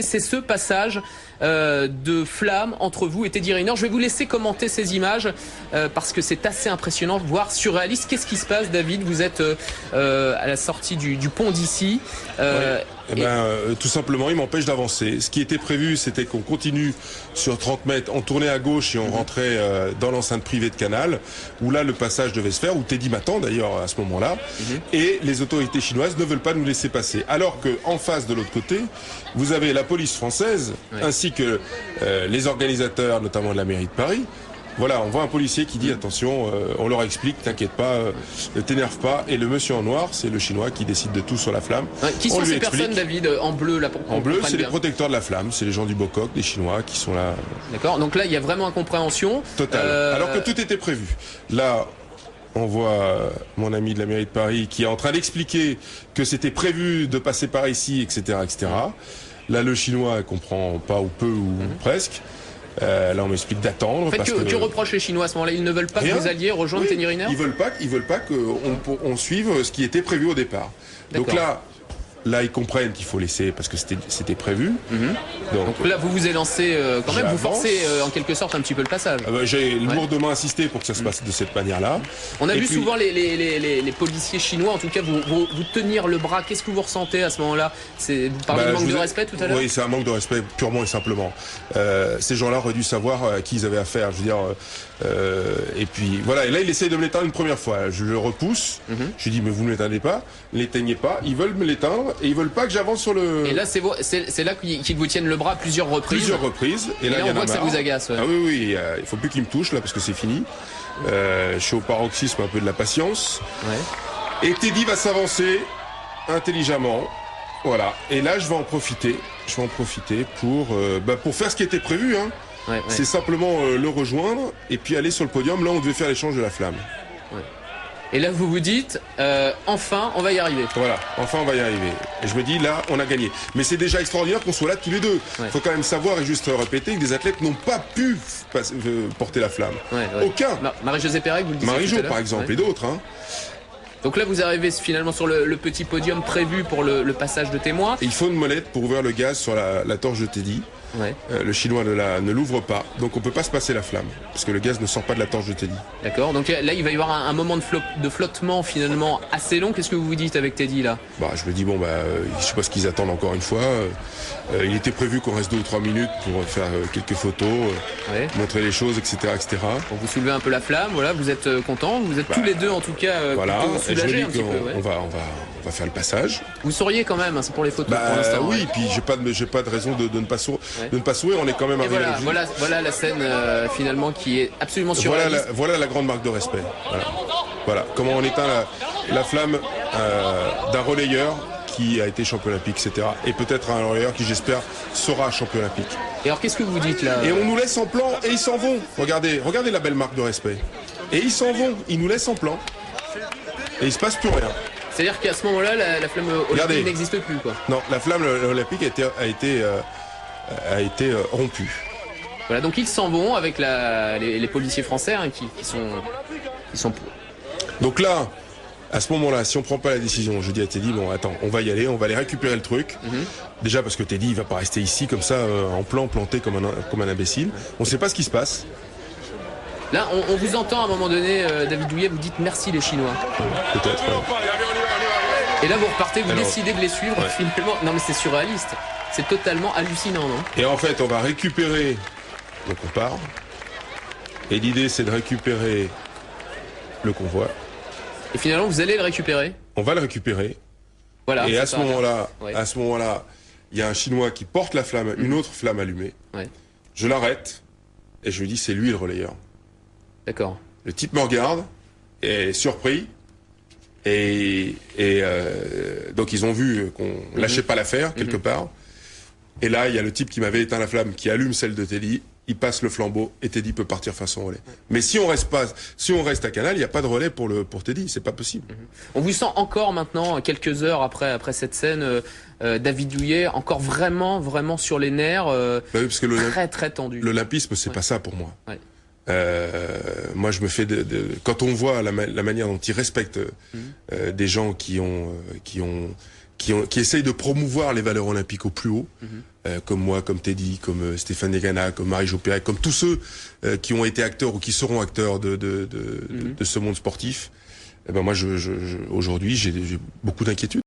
C'est ce passage de flamme entre vous et Teddy Riner. Je vais vous laisser commenter ces images parce que c'est assez impressionnant, voire surréaliste. Qu'est-ce qui se passe, David? Vous êtes à la sortie du pont d'ici. Tout simplement, il m'empêche d'avancer. Ce qui était prévu, c'était qu'on continue sur 30 mètres, on tournait à gauche et on rentrait dans l'enceinte privée de Canal, où là le passage devait se faire, où Teddy m'attend d'ailleurs à ce moment-là, et les autorités chinoises ne veulent pas nous laisser passer. Alors que en face, de l'autre côté, vous avez la police française, ainsi que les organisateurs, notamment de la mairie de Paris. Voilà, on voit un policier qui dit attention, on leur explique, t'inquiète pas, ne t'énerve pas. Et le monsieur en noir, c'est le chinois qui décide de tout sur la flamme. Qui sont ces personnes, David, en bleu là pour En bleu, c'est les protecteurs de la flamme, c'est les gens du Bocoq, des Chinois qui sont là. D'accord, donc là il y a vraiment incompréhension. Total. Alors que tout était prévu. Là, on voit mon ami de la mairie de Paris qui est en train d'expliquer que c'était prévu de passer par ici, etc., etc. Là, le chinois comprend pas ou peu ou presque. Là, on m'explique d'attendre. En fait, que reprochent les Chinois à ce moment-là? Ils ne veulent pas que vous alliez rejoindre Teddy Riner? Ils veulent pas qu'on suive ce qui était prévu au départ. Donc là, ils comprennent qu'il faut laisser parce que c'était prévu. Donc là, vous vous êtes lancé quand même, vous forcez en quelque sorte un petit peu le passage. J'ai lourdement insisté pour que ça se passe de cette manière-là. On a vu souvent les policiers chinois, en tout cas, vous tenir le bras. Qu'est-ce que vous ressentez à ce moment-là? Vous parlez de manque de respect tout à l'heure? Oui, c'est un manque de respect purement et simplement. Ces gens-là auraient dû savoir à qui ils avaient affaire. Je veux dire, et puis voilà. Et là, il essaye de me l'éteindre une première fois. Je le repousse. Je lui dis mais vous ne l'éteignez pas, l'éteignez pas. Ils veulent me l'éteindre. Et ils veulent pas que j'avance sur le... Et là, c'est là qu'ils vous tiennent le bras à plusieurs reprises. Plusieurs reprises. Et là on voit que ça vous agace. Ah oui, il faut plus qu'ils me touchent là parce que c'est fini. Je suis au paroxysme un peu de la patience. Et Teddy va s'avancer intelligemment. Voilà. Et là, je vais en profiter. Je vais en profiter pour faire ce qui était prévu. C'est simplement le rejoindre et puis aller sur le podium. Là, on devait faire l'échange de la flamme. Et là, vous vous dites, enfin, on va y arriver. Voilà, enfin, on va y arriver. Et je me dis, là, on a gagné. Mais c'est déjà extraordinaire qu'on soit là tous les deux. Il faut quand même savoir et juste répéter que des athlètes n'ont pas pu porter la flamme. Aucun. Marie-Josée Pérec, vous le disiez Marie-Jo, par exemple, et d'autres. Donc là, vous arrivez finalement sur le petit podium prévu pour le passage de témoins. Et il faut une molette pour ouvrir le gaz sur la torche de Teddy. Le chinois ne l'ouvre pas, donc on peut pas se passer la flamme, parce que le gaz ne sort pas de la torche de Teddy. D'accord, donc là il va y avoir un moment de flottement finalement assez long. Qu'est-ce que vous vous dites avec Teddy là? Je me dis je sais pas ce qu'ils attendent encore une fois. Il était prévu qu'on reste 2 ou 3 minutes pour faire quelques photos, montrer les choses, etc., etc. Pour vous soulever un peu la flamme, voilà, vous êtes contents, vous êtes tous les deux en tout cas soulagés un petit peu. On va faire le passage. Vous souriez quand même, c'est pour les photos pour l'instant. Oui, puis j'ai pas de raison de ne pas sourire. On est quand même arrivé à voilà la scène finalement qui est absolument surréaliste. Voilà la grande marque de respect. Voilà comment on éteint la flamme d'un relayeur qui a été champion olympique, etc. Et peut-être un relayeur qui, j'espère, sera champion olympique. Et alors qu'est-ce que vous dites là? Et on nous laisse en plan et ils s'en vont. Regardez la belle marque de respect. Et ils s'en vont, ils nous laissent en plan. Et il se passe plus rien. C'est-à-dire qu'à ce moment-là, la flamme olympique n'existe plus, quoi. Non, la flamme olympique a été rompue. Voilà, donc ils s'en vont avec les policiers français qui sont... Donc là, à ce moment-là, si on prend pas la décision, je dis à Teddy, bon attends, on va y aller, on va aller récupérer le truc. Déjà parce que Teddy, il va pas rester ici comme ça, en planté comme un imbécile. On sait pas ce qui se passe. Là, on vous entend à un moment donné, David Douillet, vous dites merci les Chinois. Peut-être. Et là, vous repartez, vous décidez de les suivre finalement. Non mais c'est surréaliste. C'est totalement hallucinant, non? Et en fait, on va récupérer. Donc on part. Et l'idée, c'est de récupérer le convoi. Et finalement, vous allez le récupérer? On va le récupérer. Voilà. Et à ce moment-là, il y a un Chinois qui porte la flamme, une autre flamme allumée. Je l'arrête et je lui dis, c'est lui le relayeur. D'accord. Le type me regarde, est surpris. Et donc ils ont vu qu'on lâchait pas l'affaire quelque part. Et là, il y a le type qui m'avait éteint la flamme, qui allume celle de Teddy. Il passe le flambeau et Teddy peut partir faire son relais. Mais si on reste à Canal, il n'y a pas de relais pour Teddy, c'est pas possible. On vous sent encore maintenant, quelques heures après cette scène, David Douillet, encore vraiment sur les nerfs, oui, parce que très tendu. L'olympisme, c'est pas ça pour moi. Moi, je me fais quand on voit la manière dont ils respectent des gens qui ont qui essayent de promouvoir les valeurs olympiques au plus haut, comme moi, comme Teddy, comme Stéphane Degana, comme Marie-Jo Pérec, comme tous ceux qui ont été acteurs ou qui seront acteurs de ce monde sportif. Eh ben moi, aujourd'hui, j'ai beaucoup d'inquiétudes.